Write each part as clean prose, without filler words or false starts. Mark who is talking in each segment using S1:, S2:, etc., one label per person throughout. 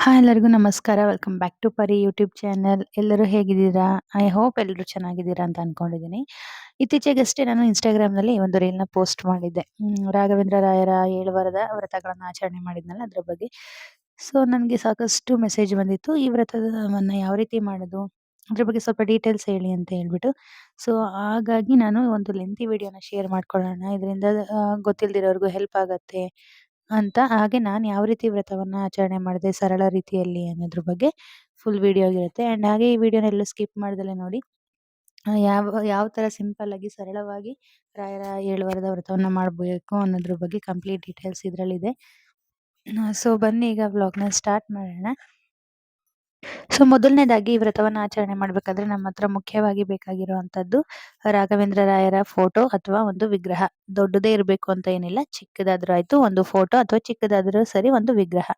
S1: Hi ಎಲ್ಲರಿಗೂ ನಮಸ್ಕಾರ. Welcome back to ಪರಿ ಯೂಟ್ಯೂಬ್ ಚಾನಲ್. ಎಲ್ಲರೂ ಹೇಗಿದ್ದೀರಾ? ಐ ಹೋಪ್ ಎಲ್ಲರೂ ಚೆನ್ನಾಗಿದ್ದೀರಾ ಅಂತ ಅನ್ಕೊಂಡಿದ್ದೀನಿ. ಇತ್ತೀಚೆಗಷ್ಟೇ ನಾನು ಇನ್‌ಸ್ಟಾಗ್ರಾಮ್‌ನಲ್ಲಿ ಒಂದು ರೀಲ್‌ನ ಪೋಸ್ಟ್ ಮಾಡಿದ್ದೆ. ರಾಘವೇಂದ್ರ ರಾಯರ 7 ವಾರದ ವ್ರತಗಳನ್ನ ಆಚರಣೆ ಮಾಡಿದ್ನಲ್ಲ ಅದ್ರ ಬಗ್ಗೆ. ಸೊ ನನಗೆ ಸಾಕಷ್ಟು ಮೆಸೇಜ್ ಬಂದಿತ್ತು. ಈ ವ್ರತವನ್ನ ಯಾವ ರೀತಿ ಮಾಡೋದು? ಅದ್ರ ಬಗ್ಗೆ ಸ್ವಲ್ಪ ಡೀಟೇಲ್ಸ್ ಹೇಳಿ ಅಂತ ಹೇಳ್ಬಿಟ್ಟು. ಸೊ ಹಾಗಾಗಿ ನಾನು ಒಂದು ಲೆಂಥಿ ವಿಡಿಯೋನ ಶೇರ್ ಮಾಡ್ಕೊಳ್ಳೋಣ. ಇದರಿಂದ ಗೊತ್ತಿಲ್ದಿರೋರ್ಗೂ ಹೆಲ್ಪ್ ಆಗತ್ತೆ ಅಂತ. ಹಾಗೆ ನಾನು ಯಾವ ರೀತಿ ವ್ರತವನ್ನ ಆಚರಣೆ ಮಾಡಿದೆ ಸರಳ ರೀತಿಯಲ್ಲಿ ಅನ್ನೋದ್ರ ಬಗ್ಗೆ ಫುಲ್ ವಿಡಿಯೋ ಆಗಿರುತ್ತೆ. ಆ್ಯಂಡ್ ಹಾಗೆ ಈ ವಿಡಿಯೋನ ಎಲ್ಲೂ ಸ್ಕಿಪ್ ಮಾಡ್ದಲೇ ನೋಡಿ. ಯಾವ ಯಾವ ಥರ ಸಿಂಪಲ್ ಆಗಿ ಸರಳವಾಗಿ ರಾಯರ 7 ವಾರದ ವ್ರತವನ್ನ ಮಾಡಬೇಕು ಅನ್ನೋದ್ರ ಬಗ್ಗೆ ಕಂಪ್ಲೀಟ್ ಡೀಟೇಲ್ಸ್ ಇದರಲ್ಲಿದೆ. ಸೊ ಬನ್ನಿ ಈಗ ವ್ಲಾಗ್‌ನ ಸ್ಟಾರ್ಟ್ ಮಾಡೋಣ. ಸೊ ಮೊದಲನೇದಾಗಿ ಈ ವ್ರತವನ್ನ ಆಚರಣೆ ಮಾಡ್ಬೇಕಾದ್ರೆ ನಮ್ಮ ಹತ್ರ ಮುಖ್ಯವಾಗಿ ಬೇಕಾಗಿರುವಂತದ್ದು ರಾಘವೇಂದ್ರ ರಾಯರ ಫೋಟೋ ಅಥವಾ ಒಂದು ವಿಗ್ರಹ. ದೊಡ್ಡದೇ ಇರಬೇಕು ಅಂತ ಏನಿಲ್ಲ, ಚಿಕ್ಕದಾದ್ರೂ ಆಯ್ತು, ಒಂದು ಫೋಟೋ ಅಥವಾ ಚಿಕ್ಕದಾದ್ರೂ ಸರಿ, ಒಂದು ವಿಗ್ರಹ.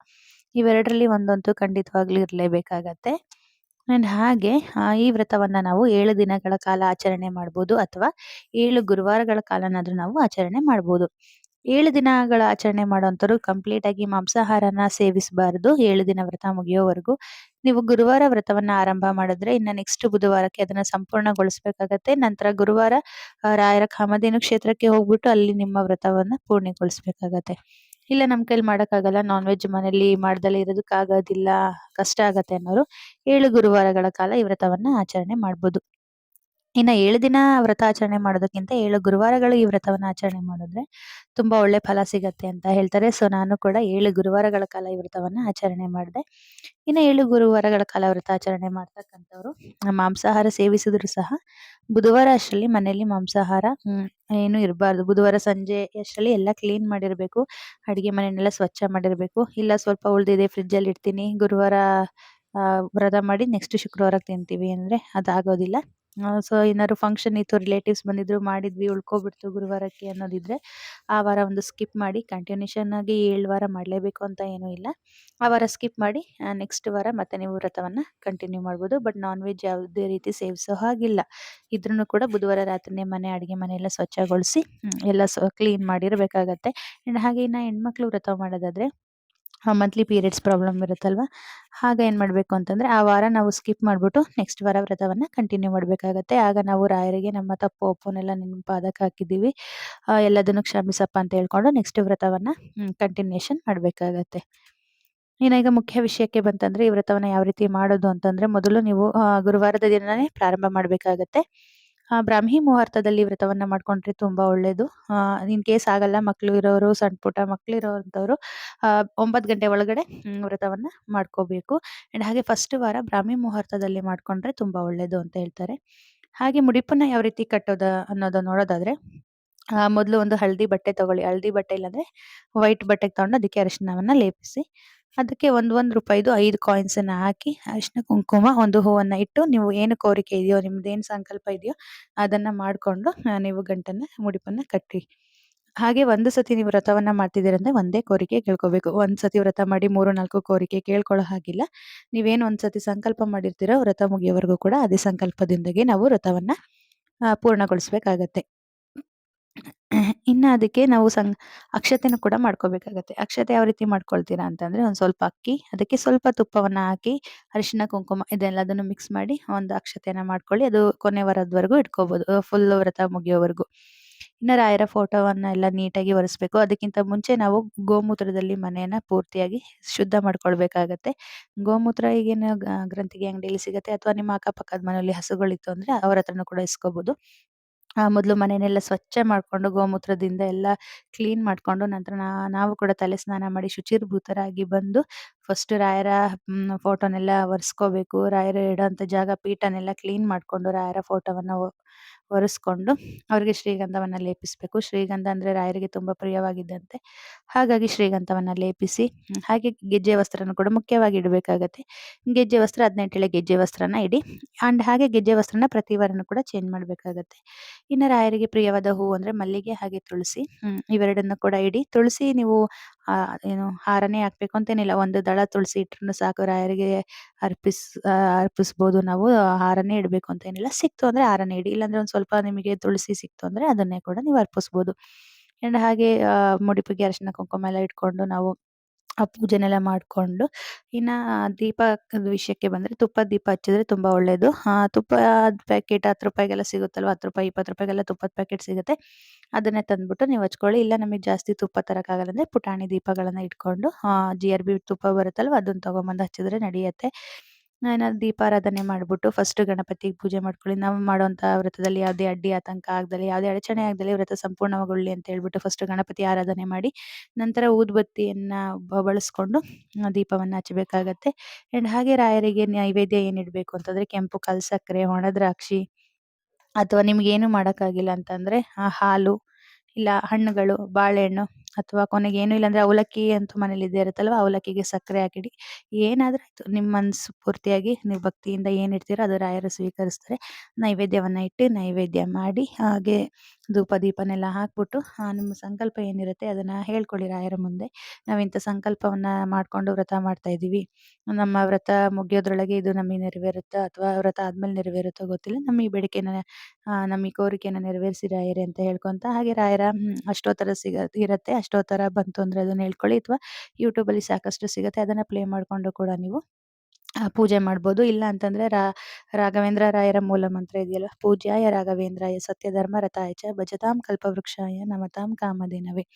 S1: ಇವೆರಡರಲ್ಲಿ ಒಂದಂತೂ ಖಂಡಿತವಾಗ್ಲೂ ಇರಲೇಬೇಕಾಗತ್ತೆ. ಅಂಡ್ ಹಾಗೆ ಈ ವ್ರತವನ್ನ ನಾವು 7 ದಿನಗಳ ಕಾಲ ಆಚರಣೆ ಮಾಡ್ಬೋದು ಅಥವಾ 7 ಗುರುವಾರಗಳ ಕಾಲನಾದ್ರೂ ನಾವು ಆಚರಣೆ ಮಾಡ್ಬೋದು. 7 ದಿನಗಳ ಆಚರಣೆ ಮಾಡೋವಂಥವ್ರು ಕಂಪ್ಲೀಟ್ ಆಗಿ ಮಾಂಸಾಹಾರನ ಸೇವಿಸಬಾರದು 7 ದಿನ ವ್ರತ ಮುಗಿಯೋವರೆಗೂ. ನೀವು ಗುರುವಾರ ವ್ರತವನ್ನ ಆರಂಭ ಮಾಡಿದ್ರೆ ಇನ್ನ ನೆಕ್ಸ್ಟ್ ಬುಧವಾರಕ್ಕೆ ಅದನ್ನ ಸಂಪೂರ್ಣಗೊಳಿಸಬೇಕಾಗತ್ತೆ. ನಂತರ ಗುರುವಾರ ರಾಯರ ಕಾಮಧೇನು ಕ್ಷೇತ್ರಕ್ಕೆ ಹೋಗ್ಬಿಟ್ಟು ಅಲ್ಲಿ ನಿಮ್ಮ ವ್ರತವನ್ನ ಪೂರ್ಣಗೊಳಿಸಬೇಕಾಗತ್ತೆ. ಇಲ್ಲ ನಮ್ ಕೈಲಿ ಮಾಡಕ್ಕಾಗಲ್ಲ, ನಾನ್ ವೆಜ್ ಮನೇಲಿ ಮಾಡ್ದಲೇ ಇರೋದಕ್ಕಾಗೋದಿಲ್ಲ, ಕಷ್ಟ ಆಗತ್ತೆ ಅನ್ನೋರು 7 ಗುರುವಾರಗಳ ಕಾಲ ಈ ವ್ರತವನ್ನ ಆಚರಣೆ ಮಾಡ್ಬೋದು. ಇನ್ನ 7 ದಿನ ವ್ರತ ಆಚರಣೆ ಮಾಡೋದಕ್ಕಿಂತ 7 ಗುರುವಾರಗಳು ಈ ವ್ರತವನ್ನ ಆಚರಣೆ ಮಾಡಿದ್ರೆ ತುಂಬಾ ಒಳ್ಳೆ ಫಲ ಸಿಗತ್ತೆ ಅಂತ ಹೇಳ್ತಾರೆ. ಸೊ ನಾನು ಕೂಡ 7 ಗುರುವಾರಗಳ ಕಾಲ ಈ ವ್ರತವನ್ನ ಆಚರಣೆ ಮಾಡಿದೆ. ಇನ್ನು 7 ಗುರುವಾರಗಳ ಕಾಲ ವ್ರತ ಆಚರಣೆ ಮಾಡ್ತಕ್ಕಂಥವ್ರು ಮಾಂಸಾಹಾರ ಸೇವಿಸಿದ್ರು ಸಹ ಬುಧವಾರ ಅಷ್ಟರಲ್ಲಿ ಮನೆಯಲ್ಲಿ ಮಾಂಸಾಹಾರ ಏನು ಇರಬಾರ್ದು. ಬುಧವಾರ ಸಂಜೆ ಅಷ್ಟರಲ್ಲಿ ಎಲ್ಲ ಕ್ಲೀನ್ ಮಾಡಿರಬೇಕು. ಅಡುಗೆ ಮನೆಯನ್ನೆಲ್ಲ ಸ್ವಚ್ಛ ಮಾಡಿರಬೇಕು. ಇಲ್ಲ ಸ್ವಲ್ಪ ಉಳಿದಿದೆ ಫ್ರಿಜ್ಜಲ್ಲಿ ಇಡ್ತೀನಿ, ಗುರುವಾರ ವ್ರತ ಮಾಡಿ ನೆಕ್ಸ್ಟ್ ಶುಕ್ರವಾರಕ್ಕೆ ತಿಂತೀವಿ ಅಂದರೆ ಅದಾಗೋದಿಲ್ಲ. ಸೊ ಏನಾದ್ರು ಫಂಕ್ಷನ್ ಇತ್ತು, ರಿಲೇಟಿವ್ಸ್ ಬಂದಿದ್ರು, ಮಾಡಿದ್ವಿ, ಉಳ್ಕೊಬಿಡ್ತು ಗುರುವಾರಕ್ಕೆ ಅನ್ನೋದಿದ್ರೆ ಆ ವಾರ ಒಂದು ಸ್ಕಿಪ್ ಮಾಡಿ ಕಂಟಿನ್ಯೂಷನ್ ಆಗಿ 7 ವಾರ ಮಾಡಲೇಬೇಕು ಅಂತ ಏನೂ ಇಲ್ಲ. ಆ ವಾರ ಸ್ಕಿಪ್ ಮಾಡಿ ನೆಕ್ಸ್ಟ್ ವಾರ ಮತ್ತೆ ನೀವು ವ್ರತವನ್ನ ಕಂಟಿನ್ಯೂ ಮಾಡ್ಬೋದು. ಬಟ್ ನಾನ್ ವೆಜ್ ಯಾವುದೇ ರೀತಿ ಸೇವಿಸೋ ಹಾಗಿಲ್ಲ. ಇದ್ರೂ ಕೂಡ ಬುಧವಾರ ರಾತ್ರಿನೇ ಅಡುಗೆ ಮನೆ ಎಲ್ಲ ಸ್ವಚ್ಛಗೊಳಿಸಿ ಎಲ್ಲ ಕ್ಲೀನ್ ಮಾಡಿರಬೇಕಾಗತ್ತೆ. ಆ್ಯಂಡ್ ಹಾಗೆ ಇನ್ನು ಹೆಣ್ಮಕ್ಳು ವ್ರತ ಮಾಡೋದಾದ್ರೆ ಮಂತ್ಲಿ ಪೀರಿಯಡ್ಸ್ ಪ್ರಾಬ್ಲಮ್ ಇರುತ್ತಲ್ವಾ, ಆಗ ಏನು ಮಾಡಬೇಕು ಅಂತಂದರೆ ಆ ವಾರ ನಾವು ಸ್ಕಿಪ್ ಮಾಡಿಬಿಟ್ಟು ನೆಕ್ಸ್ಟ್ ವಾರ ವ್ರತವನ್ನ ಕಂಟಿನ್ಯೂ ಮಾಡಬೇಕಾಗತ್ತೆ. ಆಗ ನಾವು ರಾಯರಿಗೆ ನಮ್ಮ ತಪ್ಪು ಒಪ್ಪನ್ನೆಲ್ಲ ನಿಮ್ಮ ಪಾದಕ್ಕೆ ಹಾಕಿದ್ದೀವಿ, ಎಲ್ಲದನ್ನು ಕ್ಷಮಿಸಪ್ಪ ಅಂತ ಹೇಳ್ಕೊಂಡು ನೆಕ್ಸ್ಟ್ ವ್ರತವನ್ನ ಕಂಟಿನ್ಯೂಷನ್ ಮಾಡಬೇಕಾಗತ್ತೆ. ಇನ್ನು ಈಗ ಮುಖ್ಯ ವಿಷಯಕ್ಕೆ ಬಂತಂದ್ರೆ ಈ ವ್ರತವನ್ನ ಯಾವ ರೀತಿ ಮಾಡೋದು ಅಂತಂದ್ರೆ ಮೊದಲು ನೀವು ಗುರುವಾರದ ದಿನನೇ ಪ್ರಾರಂಭ ಮಾಡಬೇಕಾಗತ್ತೆ. ಬ್ರಾಹ್ಮಿ ಮುಹೂರ್ತದಲ್ಲಿ ವ್ರತವನ್ನ ಮಾಡ್ಕೊಂಡ್ರೆ ತುಂಬಾ ಒಳ್ಳೇದು. ಇನ್ ಕೇಸ್ ಆಗಲ್ಲ, ಮಕ್ಳು ಇರೋರು, ಸಣ್ಣ ಪುಟ್ಟ ಮಕ್ಳು ಇರೋವಂಥವ್ರು 9 ಗಂಟೆ ಒಳಗಡೆ ವ್ರತವನ್ನ ಮಾಡ್ಕೋಬೇಕು. ಆ್ಯಂಡ್ ಹಾಗೆ ಫಸ್ಟ್ ವಾರ ಬ್ರಾಹ್ಮಿ ಮುಹೂರ್ತದಲ್ಲಿ ಮಾಡ್ಕೊಂಡ್ರೆ ತುಂಬಾ ಒಳ್ಳೇದು ಅಂತ ಹೇಳ್ತಾರೆ. ಹಾಗೆ ಮುಡಿಪನ್ನ ಯಾವ ರೀತಿ ಕಟ್ಟೋದು ಅನ್ನೋದನ್ನ ನೋಡೋದಾದ್ರೆ ಮೊದಲು ಒಂದು ಹಳದಿ ಬಟ್ಟೆ ತಗೊಳ್ಳಿ. ಹಳದಿ ಬಟ್ಟೆ ಇಲ್ಲಾಂದ್ರೆ ವೈಟ್ ಬಟ್ಟೆಗೆ ತಗೊಂಡು ಅದಕ್ಕೆ ಅರಿಶಿಣವನ್ನ ಲೇಪಿಸಿ ಅದಕ್ಕೆ ಒಂದು ರೂಪಾಯಿದು 5 ಕಾಯಿನ್ಸನ್ನ ಹಾಕಿ ಅರಿಶಿಣ, ಕುಂಕುಮ, ಒಂದು ಹೂವನ್ನ ಇಟ್ಟು ನೀವು ಏನು ಕೋರಿಕೆ ಇದೆಯೋ, ನಿಮ್ದೇನು ಸಂಕಲ್ಪ ಇದೆಯೋ ಅದನ್ನ ಮಾಡ್ಕೊಂಡು ನೀವು ಗಂಟನ್ನ ಮುಡಿಪನ್ನ ಕಟ್ಟಿ. ಹಾಗೆ ಒಂದು ಸತಿ ನೀವು ವ್ರತವನ್ನ ಮಾಡ್ತಿದ್ದೀರಂದ್ರೆ ಒಂದೇ ಕೋರಿಕೆ ಕೇಳ್ಕೋಬೇಕು. ಒಂದು ಸತಿ ವ್ರತ ಮಾಡಿ 3, 4 ಕೋರಿಕೆ ಕೇಳ್ಕೊಳ್ಳೋ ಹಾಗಿಲ್ಲ. ನೀವೇನು ಒಂದು ಸತಿ ಸಂಕಲ್ಪ ಮಾಡಿರ್ತೀರೋ ವ್ರತ ಮುಗಿಯೋವರೆಗೂ ಕೂಡ ಅದೇ ಸಂಕಲ್ಪದಿಂದಾಗಿ ನಾವು ವ್ರತವನ್ನ ಪೂರ್ಣಗೊಳಿಸಬೇಕಾಗತ್ತೆ. ಇನ್ನ ಅದಕ್ಕೆ ನಾವು ಅಕ್ಷತೆನೂ ಕೂಡ ಮಾಡ್ಕೋಬೇಕಾಗತ್ತೆ. ಅಕ್ಷತೆ ಯಾವ ರೀತಿ ಮಾಡ್ಕೊಳ್ತೀರಾ ಅಂತಂದ್ರೆ ಒಂದು ಸ್ವಲ್ಪ ಅಕ್ಕಿ, ಅದಕ್ಕೆ ಸ್ವಲ್ಪ ತುಪ್ಪವನ್ನ ಹಾಕಿ ಅರಿಶಿಣ, ಕುಂಕುಮ ಇದೆಲ್ಲದನ್ನು ಮಿಕ್ಸ್ ಮಾಡಿ ಒಂದು ಅಕ್ಷತೆಯನ್ನ ಮಾಡ್ಕೊಳ್ಳಿ. ಅದು ಕೊನೆ ವಾರದವರೆಗೂ ಇಟ್ಕೋಬಹುದು, ಫುಲ್ ವ್ರತ ಮುಗಿಯೋವರೆಗೂ. ಇನ್ನು ರಾಯರ ಫೋಟೋವನ್ನ ಎಲ್ಲ ನೀಟಾಗಿ ಒರೆಸ್ಬೇಕು. ಅದಕ್ಕಿಂತ ಮುಂಚೆ ನಾವು ಗೋಮೂತ್ರದಲ್ಲಿ ಮನೆಯನ್ನ ಪೂರ್ತಿಯಾಗಿ ಶುದ್ಧ ಮಾಡ್ಕೊಳ್ಬೇಕಾಗತ್ತೆ. ಗೋಮೂತ್ರ ಈಗೇನು ಗ್ರಂಥಿಗೆ ಅಂಗಡಿಯಲ್ಲಿ ಸಿಗುತ್ತೆ ಅಥವಾ ನಿಮ್ಮ ಅಕ್ಕಪಕ್ಕದ ಮನೆಯಲ್ಲಿ ಹಸುಗಳಿತ್ತು ಅಂದ್ರೆ ಅವ್ರ ಹತ್ರನೂ ಕೂಡ ಇಸ್ಕೋಬಹುದು. ಮೊದಲು ಮನೆಯನ್ನೆಲ್ಲ ಸ್ವಚ್ಛ ಮಾಡ್ಕೊಂಡು ಗೋಮೂತ್ರದಿಂದ ಎಲ್ಲ ಕ್ಲೀನ್ ಮಾಡ್ಕೊಂಡು ನಂತರ ನಾವು ಕೂಡ ತಲೆ ಸ್ನಾನ ಮಾಡಿ ಶುಚಿರ್ಭೂತರಾಗಿ ಬಂದು ಫಸ್ಟ್ ರಾಯರ ಫೋಟೋನೆಲ್ಲ ಒರೆಸ್ಕೋಬೇಕು. ರಾಯರು ಇಡೋಂಥ ಜಾಗ ಪೀಠನೆಲ್ಲ ಕ್ಲೀನ್ ಮಾಡಿಕೊಂಡು ರಾಯರ ಫೋಟೋವನ್ನು ಒರೆಸ್ಕೊಂಡು ಅವ್ರಿಗೆ ಶ್ರೀಗಂಧವನ್ನು ಲೇಪಿಸಬೇಕು. ಶ್ರೀಗಂಧ ಅಂದರೆ ರಾಯರಿಗೆ ತುಂಬ ಪ್ರಿಯವಾಗಿದ್ದಂತೆ, ಹಾಗಾಗಿ ಶ್ರೀಗಂಧವನ್ನು ಲೇಪಿಸಿ ಹಾಗೆ ಗೆಜ್ಜೆ ವಸ್ತ್ರನ ಕೂಡ ಮುಖ್ಯವಾಗಿ ಇಡಬೇಕಾಗತ್ತೆ. ಗೆಜ್ಜೆ ವಸ್ತ್ರ 18 ಎಳೆ ಗೆಜ್ಜೆ ವಸ್ತ್ರನ ಇಡಿ. ಆ್ಯಂಡ್ ಹಾಗೆ ಗೆಜ್ಜೆ ವಸ್ತ್ರನ ಪ್ರತಿ ವಾರನೂ ಕೂಡ ಚೇಂಜ್ ಮಾಡಬೇಕಾಗತ್ತೆ. ಇನ್ನು ರಾಯರಿಗೆ ಪ್ರಿಯವಾದ ಹೂವು ಅಂದರೆ ಮಲ್ಲಿಗೆ ಹಾಗೆ ತುಳಸಿ, ಇವೆರಡನ್ನು ಕೂಡ ಇಡಿ. ತುಳಸಿ ನೀವು ಏನು ಹಾರನೇ ಹಾಕಬೇಕು ಅಂತೇನಿಲ್ಲ, ಒಂದು ದಳ ತುಳಸಿ ಇಟ್ರೂ ಸಾಕು. ರಾಯರಿಗೆ ಅರ್ಪಿಸ್ಬೋದು ನಾವು, ಹಾರನೇ ಇಡಬೇಕು ಅಂತೇನಿಲ್ಲ. ಸಿಕ್ತು ಅಂದರೆ ಹಾರನೇ ಇಡಿ, ಇಲ್ಲಾಂದರೆ ಒಂದು ಸ್ವಲ್ಪ ನಿಮಗೆ ತುಳಸಿ ಸಿಕ್ತು ಅಂದರೆ ಅದನ್ನೇ ಕೂಡ ನೀವು ಅರ್ಪಿಸ್ಬೋದು. ಆ್ಯಂಡ್ ಹಾಗೆ ಮುಡಿಪಿಗೆ ಅರಿಶಿಣ ಕುಂಕುಮ ಎಲ್ಲ ಇಟ್ಕೊಂಡು ನಾವು ಆ ಪೂಜೆನೆಲ್ಲ ಮಾಡಿಕೊಂಡು ಇನ್ನು ದೀಪದ ವಿಷಯಕ್ಕೆ ಬಂದರೆ ತುಪ್ಪದ ದೀಪ ಹಚ್ಚಿದ್ರೆ ತುಂಬ ಒಳ್ಳೆಯದು. ತುಪ್ಪದ ಪ್ಯಾಕೆಟ್ ₹10 ಸಿಗುತ್ತಲ್ವ, ₹10, ₹20 ತುಪ್ಪದ ಪ್ಯಾಕೆಟ್ ಸಿಗುತ್ತೆ. ಅದನ್ನೇ ತಂದುಬಿಟ್ಟು ನೀವು ಹಚ್ಕೊಳ್ಳಿ. ಇಲ್ಲ ನಮಗೆ ಜಾಸ್ತಿ ತುಪ್ಪ ತರೋಕ್ಕಾಗಲ್ಲ ಅಂದರೆ ಪುಟಾಣಿ ದೀಪಗಳನ್ನು ಇಟ್ಕೊಂಡು GRB ತುಪ್ಪ ಬರುತ್ತಲ್ವ ಅದನ್ನು ತೊಗೊಂಬಂದು ಹಚ್ಚಿದ್ರೆ ನಡೆಯುತ್ತೆ. ಏನಾದ್ರು ದೀಪಾರಾಧನೆ ಮಾಡಿಬಿಟ್ಟು ಫಸ್ಟ್ ಗಣಪತಿಗೆ ಪೂಜೆ ಮಾಡ್ಕೊಳ್ಳಿ. ನಾವು ಮಾಡುವಂಥ ವ್ರತದಲ್ಲಿ ಯಾವುದೇ ಅಡ್ಡಿ ಆತಂಕ ಆಗದಲ್ಲಿ, ಯಾವುದೇ ಅಡಚಣೆ ಆಗದಲ್ಲಿ ವ್ರತ ಸಂಪೂರ್ಣಗೊಳ್ಳಿ ಅಂತ ಹೇಳ್ಬಿಟ್ಟು ಫಸ್ಟ್ ಗಣಪತಿ ಆರಾಧನೆ ಮಾಡಿ ನಂತರ ಊದುಬತ್ತಿಯನ್ನು ಬಳಸ್ಕೊಂಡು ದೀಪವನ್ನು ಹಚ್ಚಬೇಕಾಗತ್ತೆ. ಆ್ಯಂಡ್ ಹಾಗೆ ರಾಯರಿಗೆ ನೈವೇದ್ಯ ಏನಿಡಬೇಕು ಅಂತಂದರೆ ಕೆಂಪು ಕಲ್ಸಕ್ಕರೆ, ಒಣ ದ್ರಾಕ್ಷಿ ಅಥವಾ ನಿಮಗೇನು ಮಾಡೋಕ್ಕಾಗಿಲ್ಲ ಅಂತಂದರೆ ಹಾಲು, ಇಲ್ಲ ಹಣ್ಣುಗಳು, ಬಾಳೆಹಣ್ಣು ಅಥವಾ ಕೊನೆಗೆ ಏನೂ ಇಲ್ಲಾಂದರೆ ಅವಲಕ್ಕಿ ಅಂತೂ ಮನೇಲಿ ಇದ್ದೇ ಇರುತ್ತಲ್ವ, ಅವಲಕ್ಕಿಗೆ ಸಕ್ಕರೆ ಹಾಕಿಡಿ. ಏನಾದರೂ ಆಯಿತು ನಿಮ್ಮ ಮನಸ್ಸು ಪೂರ್ತಿಯಾಗಿ ನೀವು ಭಕ್ತಿಯಿಂದ ಏನು ಇಡ್ತೀರೋ ಅದು ರಾಯರು ಸ್ವೀಕರಿಸ್ತಾರೆ. ನೈವೇದ್ಯವನ್ನು ಇಟ್ಟು ನೈವೇದ್ಯ ಮಾಡಿ ಹಾಗೆ ಧೂಪ ದೀಪನೆಲ್ಲ ಹಾಕ್ಬಿಟ್ಟು ನಿಮ್ಮ ಸಂಕಲ್ಪ ಏನಿರುತ್ತೆ ಅದನ್ನು ಹೇಳ್ಕೊಳ್ಳಿ ರಾಯರ ಮುಂದೆ. ನಾವಿಂಥ ಸಂಕಲ್ಪವನ್ನು ಮಾಡಿಕೊಂಡು ವ್ರತ ಮಾಡ್ತಾಯಿದ್ದೀವಿ. ನಮ್ಮ ವ್ರತ ಮುಗಿಯೋದ್ರೊಳಗೆ ಇದು ನಮಗೆ ನೆರವೇರುತ್ತಾ ಅಥವಾ ವ್ರತ ಆದಮೇಲೆ ನೆರವೇರುತ್ತೋ ಗೊತ್ತಿಲ್ಲ. ನಮ್ಮ ಈ ಬೇಡಿಕೆನ ನಮ್ಮ ಈ ಕೋರಿಕೆನ ನೆರವೇರಿಸಿ ರಾಯರೇ ಅಂತ ಹೇಳ್ಕೊತ ಹಾಗೆ ರಾಯರ ಅಷ್ಟೋತ್ತರ ಇರುತ್ತೆ. ಅಷ್ಟೋತ್ತರ ಬಂತು ಅಂದರೆ ಅದನ್ನು ಹೇಳ್ಕೊಳ್ಳಿ ಅಥವಾ ಯೂಟ್ಯೂಬಲ್ಲಿ ಸಾಕಷ್ಟು ಸಿಗುತ್ತೆ. ಅದನ್ನು ಪ್ಲೇ ಮಾಡಿಕೊಂಡು ಕೂಡ ನೀವು ಪೂಜೆ ಮಾಡ್ಬೋದು. ಇಲ್ಲ ಅಂತಂದರೆ ರಾಘವೇಂದ್ರ ರಾಯರ ಮೂಲ ಮಂತ್ರ ಇದೆಯಲ್ವ, ಪೂಜ್ಯಾಯ ರಾಘವೇಂದ್ರಾಯ ಸತ್ಯಧರ್ಮ ರಥಾಯ ಚ ಭಜತಾಂ ಕಲ್ಪವೃಕ್ಷಾಯ ನಮತಾಂ ಕಾಮಧೇನವೇ,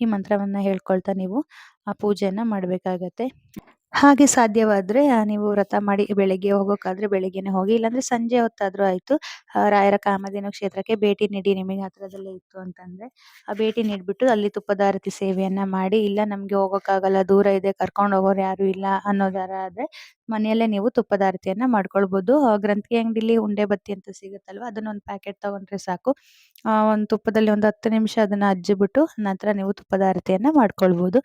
S1: ಈ ಮಂತ್ರವನ್ನು ಹೇಳ್ಕೊಳ್ತಾ ನೀವು ಆ ಪೂಜೆಯನ್ನು ಮಾಡಬೇಕಾಗತ್ತೆ. ಹಾಗೆ ಸಾಧ್ಯವಾದರೆ ನೀವು ವ್ರತ ಮಾಡಿ ಬೆಳಗ್ಗೆ ಹೋಗೋಕ್ಕಾದ್ರೆ ಬೆಳಗ್ಗೆನೇ ಹೋಗಿ, ಇಲ್ಲಾಂದರೆ ಸಂಜೆ ಹೊತ್ತಾದರೂ ಆಯಿತು. ರಾಯರ ಕಾಮಧೇನು ಕ್ಷೇತ್ರಕ್ಕೆ ಭೇಟಿ ನೀಡಿ. ನಿಮಗೆ ಹತ್ತಿರದಲ್ಲೇ ಇತ್ತು ಅಂತಂದರೆ ಭೇಟಿ ನೀಡಿಬಿಟ್ಟು ಅಲ್ಲಿ ತುಪ್ಪದಾರತಿ ಸೇವೆಯನ್ನು ಮಾಡಿ. ಇಲ್ಲ ನಮಗೆ ಹೋಗೋಕ್ಕಾಗಲ್ಲ, ದೂರ ಇದೆ, ಕರ್ಕೊಂಡು ಹೋಗೋರು ಯಾರೂ ಇಲ್ಲ ಅನ್ನೋದಾದ್ರೆ ಮನೆಯಲ್ಲೇ ನೀವು ತುಪ್ಪದಾರತಿಯನ್ನು ಮಾಡ್ಕೊಳ್ಬೋದು. ಗ್ರಂಥಿಗೆ ಅಂಗಡಿಲಿ ಉಂಡೆ ಬತ್ತಿ ಅಂತ ಸಿಗುತ್ತಲ್ವ, ಅದನ್ನೊಂದು ಪ್ಯಾಕೆಟ್ ತೊಗೊಂಡ್ರೆ ಸಾಕು. ಒಂದು ತುಪ್ಪದಲ್ಲಿ ಒಂದು 10 ನಿಮಿಷ ಅದನ್ನು ಅಜ್ಜಿಬಿಟ್ಟು ನಂತರ ನೀವು ತುಪ್ಪದಾರತಿಯನ್ನು ಮಾಡ್ಕೊಳ್ಬೋದು.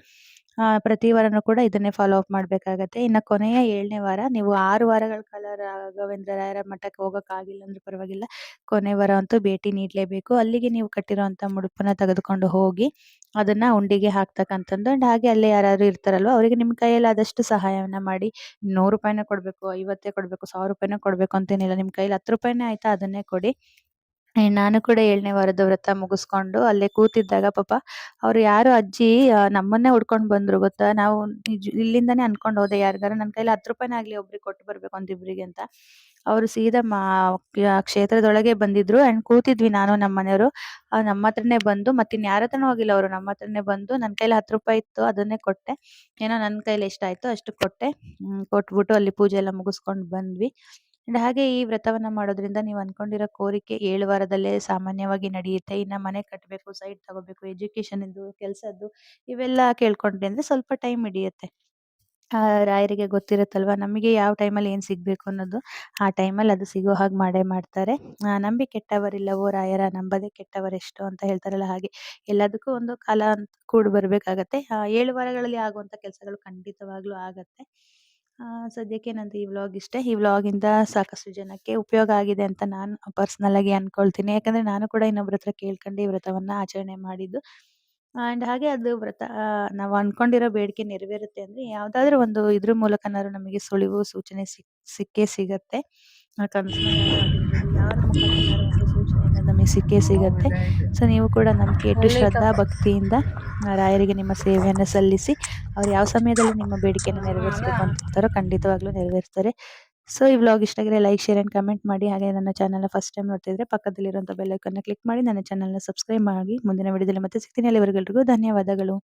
S1: ಪ್ರತಿ ವಾರನೂ ಕೂಡ ಇದನ್ನೇ ಫಾಲೋ ಅಪ್ ಮಾಡಬೇಕಾಗತ್ತೆ. ಇನ್ನು ಕೊನೆಯ 7ನೇ ವಾರ ನೀವು 6 ವಾರಗಳ ಕಾಲ ರಾಘವೇಂದ್ರ ರಾಯರ ಮಠಕ್ಕೆ ಹೋಗೋಕ್ಕಾಗಿಲ್ಲ ಅಂದರೂ ಪರವಾಗಿಲ್ಲ, ಕೊನೆ ವಾರ ಅಂತೂ ಭೇಟಿ ನೀಡಲೇಬೇಕು. ಅಲ್ಲಿಗೆ ನೀವು ಕಟ್ಟಿರೋವಂಥ ಮುಡುಪನ್ನ ತೆಗೆದುಕೊಂಡು ಹೋಗಿ ಅದನ್ನು ಉಂಡಿಗೆ ಹಾಕ್ತಕ್ಕಂಥದ್ದು. ಆ್ಯಂಡ್ ಹಾಗೆ ಅಲ್ಲೇ ಯಾರಾದ್ರು ಇರ್ತಾರಲ್ವ ಅವರಿಗೆ ನಿಮ್ಮ ಕೈಯಲ್ಲಾದಷ್ಟು ಸಹಾಯವನ್ನು ಮಾಡಿ. ₹100 ಕೊಡಬೇಕು, 50 ಕೊಡಬೇಕು, ₹1000 ಕೊಡಬೇಕು ಅಂತೇನಿಲ್ಲ. ನಿಮ್ಮ ಕೈಯಲ್ಲಿ ₹10 ಆಯಿತಾ ಅದನ್ನೇ ಕೊಡಿ. ನಾನು ಕೂಡ 7ನೇ ವಾರದ ವ್ರತ ಮುಗಿಸ್ಕೊಂಡು ಅಲ್ಲೇ ಕೂತಿದ್ದಾಗ ಪಾಪ ಅವ್ರು ಯಾರೋ ಅಜ್ಜಿ ನಮ್ಮನ್ನೇ ಹುಡ್ಕೊಂಡು ಬಂದರು ಗೊತ್ತಾ. ನಾವು ಇಲ್ಲಿಂದಾನೇ ಅನ್ಕೊಂಡು ಹೋದೆ ಯಾರಿಗಾರ ನನ್ನ ಕೈಲಿ ₹10 ಆಗಲಿ ಒಬ್ರಿಗೆ ಕೊಟ್ಟು ಬರಬೇಕು ಅಂತ ಇಬ್ಬರಿಗೆ ಅಂತ. ಅವರು ಸೀದಾ ಕ್ಷೇತ್ರದೊಳಗೆ ಬಂದಿದ್ರು. ಆ್ಯಂಡ್ ಕೂತಿದ್ವಿ ನಾನು ನಮ್ಮ ಮನೆಯವರು. ನಮ್ಮ ಹತ್ರನೇ ಬಂದು ಮತ್ತಿನ್ಯಾರ ಹತ್ರನೂ ಹೋಗಿಲ್ಲ ಅವರು, ನಮ್ಮ ಹತ್ರನೇ ಬಂದು ನನ್ನ ಕೈಲಿ ₹10 ಇತ್ತು ಅದನ್ನೇ ಕೊಟ್ಟೆ. ಏನೋ ನನ್ನ ಕೈಲಿ ಎಷ್ಟಾಯಿತೋ ಅಷ್ಟು ಕೊಟ್ಟೆ. ಕೊಟ್ಬಿಟ್ಟು ಅಲ್ಲಿ ಪೂಜೆ ಎಲ್ಲ ಮುಗಿಸ್ಕೊಂಡು ಬಂದ್ವಿ. ಆ್ಯಂಡ್ ಹಾಗೆ ಈ ವ್ರತವನ್ನು ಮಾಡೋದ್ರಿಂದ ನೀವು ಅಂದ್ಕೊಂಡಿರೋ ಕೋರಿಕೆ 7 ವಾರದಲ್ಲೇ ಸಾಮಾನ್ಯವಾಗಿ ನಡೆಯುತ್ತೆ. ಇನ್ನು ಮನೆ ಕಟ್ಟಬೇಕು, ಸೈಟ್ ತಗೋಬೇಕು, ಎಜುಕೇಷನಿಂದು, ಕೆಲಸದ್ದು ಇವೆಲ್ಲ ಕೇಳ್ಕೊಂಡ್ರಿ ಅಂದರೆ ಸ್ವಲ್ಪ ಟೈಮ್ ಹಿಡಿಯುತ್ತೆ. ರಾಯರಿಗೆ ಗೊತ್ತಿರುತ್ತಲ್ವ ನಮಗೆ ಯಾವ ಟೈಮಲ್ಲಿ ಏನು ಸಿಗಬೇಕು ಅನ್ನೋದು. ಆ ಟೈಮಲ್ಲಿ ಅದು ಸಿಗೋ ಹಾಗೆ ಮಾಡೇ ಮಾಡ್ತಾರೆ. ನಂಬಿ ಕೆಟ್ಟವರಿಲ್ಲವೋ ರಾಯರ, ನಂಬದೆ ಕೆಟ್ಟವರೆಷ್ಟೋ ಅಂತ ಹೇಳ್ತಾರಲ್ಲ ಹಾಗೆ. ಎಲ್ಲದಕ್ಕೂ ಒಂದು ಕಾಲ ಅಂತ ಕೂಡಿ ಬರಬೇಕಾಗತ್ತೆ. 7 ವಾರಗಳಲ್ಲಿ ಆಗುವಂಥ ಕೆಲಸಗಳು ಖಂಡಿತವಾಗ್ಲೂ ಆಗತ್ತೆ. ಸದ್ಯಕ್ಕೆ ನಂದು ಈ ವ್ಲಾಗ್ ಇಷ್ಟೇ. ಈ ವ್ಲಾಗಿಂದ ಸಾಕಷ್ಟು ಜನಕ್ಕೆ ಉಪಯೋಗ ಆಗಿದೆ ಅಂತ ನಾನು ಪರ್ಸ್ನಲಾಗಿ ಅಂದ್ಕೊಳ್ತೀನಿ. ಯಾಕಂದರೆ ನಾನು ಕೂಡ ಇನ್ನೊಬ್ರ ಹತ್ರ ಕೇಳ್ಕೊಂಡು ಈ ವ್ರತವನ್ನು ಆಚರಣೆ ಮಾಡಿದ್ದು. ಆ್ಯಂಡ್ ಹಾಗೆ ಅದು ವ್ರತ ನಾವು ಅಂದ್ಕೊಂಡಿರೋ ಬೇಡಿಕೆ ನೆರವೇರುತ್ತೆ ಅಂದರೆ ಯಾವುದಾದ್ರೂ ಒಂದು ಇದ್ರ ಮೂಲಕನಾದ್ರೂ ನಮಗೆ ಸುಳಿವು ಸೂಚನೆ ಸಿಕ್ಕೇ ಸಿಗತ್ತೆ. ಕನಸಿನಲ್ಲಾದ್ರೂ ಆಗಿರ್ಬೋದು, ಯಾರ ಮುಖಾಂತರನಾದ್ರೂ ಒಂದು ಸೂಚನೆ ಅನ್ನೋದು ನಮಗೆ ಸಿಕ್ಕೇ ಸಿಗತ್ತೆ. ಸೊ ನೀವು ಕೂಡ ನಂಬಿಕೆ ಇಟ್ಟು ಶ್ರದ್ಧಾ ಭಕ್ತಿಯಿಂದ ರಾಯರಿಗೆ ನಿಮ್ಮ ಸೇವೆಯನ್ನು ಸಲ್ಲಿಸಿ. ಅವ್ರು ಯಾವ ಸಮಯದಲ್ಲಿ ನಿಮ್ಮ ಬೇಡಿಕೆಯನ್ನು ನೆರವೇರಿಸಬೇಕು ಅಂತಿರ್ತಾರೋ ಖಂಡಿತವಾಗ್ಲೂ ನೆರವೇರಿಸ್ತಾರೆ. ಸೊ ಈ ವ್ಲಾಗ್ ಇಷ್ಟ ಆಗಿದ್ರೆ ಲೈಕ್, ಶೇರ್ ಆ್ಯಂಡ್ ಕಮೆಂಟ್ ಮಾಡಿ. ಹಾಗೆ ನನ್ನ ಚಾನಲ್ನ ಫಸ್ಟ್ ಟೈಮ್ ನೋಡ್ತಿದ್ರೆ ಪಕ್ಕದಲ್ಲಿರುವಂಥ ಬೆಲ್ ಐಕಾನ್ನ ಕ್ಲಿಕ್ ಮಾಡಿ ನನ್ನ ಚಾನಲ್ನ ಸಬ್ಸ್ಕ್ರೈಬ್ ಮಾಡಿ. ಮುಂದಿನ ವಿಡಿಯೋದಲ್ಲಿ ಮತ್ತೆ ಸಿಗ್ತೀನಿ. ಅಲ್ಲಿವರೆಗೂ ಎಲ್ರಿಗೂ ಧನ್ಯವಾದಗಳು.